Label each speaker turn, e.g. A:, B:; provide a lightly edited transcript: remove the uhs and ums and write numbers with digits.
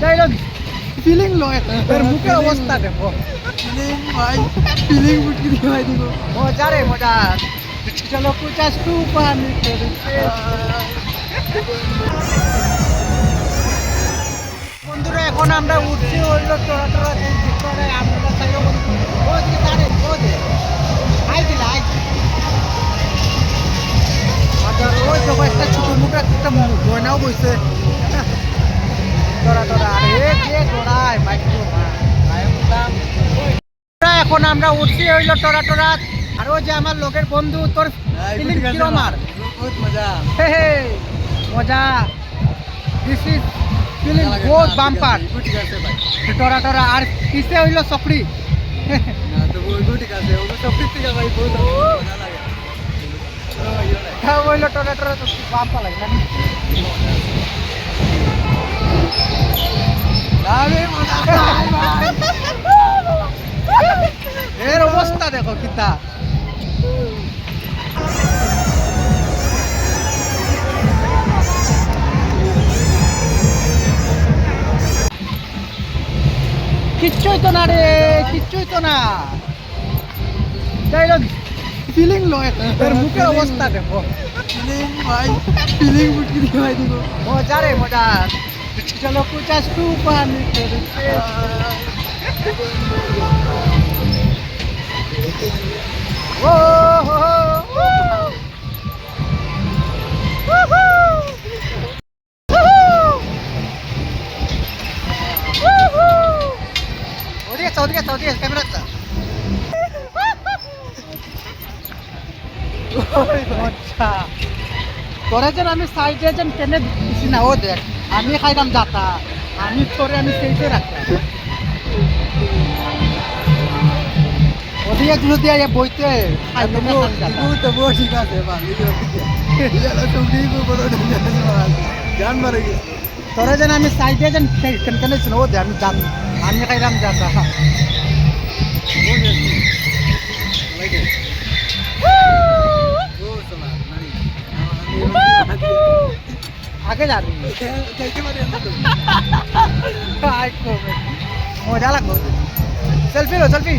A: dialogue feeling লয় এর মুখের অবস্থা দেখো
B: ফিলিং ভাই ফিলিং বুঝি ভাই দিব
A: মজা রে মজা চলো কুচাস টু পানি বন্ধুরা এখন আমরা উঠছি হইলো তোরা তোরা করে আমরা সাইডে ওদিকে দাঁড়ে ওদে আই দিলা আই আর ওই তো একটা ছোট মুখে একটা গয়নাও বইছে তোরা তোরা আরে কে তোরাই মাইক্রো এখন আমরা উঠছি হইলো তোরা তোরা আর ওই যে আমার লোকের বন্ধু তোর ফিলিং কিরম আর
B: বহুত মজা
A: হে মজা দিস ইজ ফিলিং বহুত বাম্পার
B: ঠিক আছে ভাই
A: তোরা তোরা আর কিসে হইলো চকরি
B: না তো বহুত ঠিক আছে ও সব ঠিক আছে ভাই বহুত মজা লাগে
A: হ্যাঁ হইলো তোরা তোরা তো বাম্পার লাগে না
B: আরে মজা ভাই
A: এর অবস্থা দেখো কিতা কিচ্ছুই তো না রে কিচ্ছুই তো না ডায়লগ ফিলিং লয় এর মুখের অবস্থা দেখো
B: ফিলিং ভাই ফিলিং বুঝি ভাই দিব
A: মজা রে মজা চলো কুচাস টু পানি ও ওদিকে ক্যামেরা আচ্ছা তোরা যেন আমি সাইডে যেন টেনে দিছি না ও দেখ আমি খাইলাম যাতা আমি তোরে আমি সেইতে রাখতাম ওদিকে দুধ দিয়ে বইতে
B: তো বহুত ঠিক আছে ভাই ইয়ালা তুমি বড় জান মারে গেছে
A: তোরা যেন আমি সাইডে যেন টেনে ছিল ও দেখ আমি জান আমি খাইলাম যাতা আগে যাবি মজা লাগবে সেলফি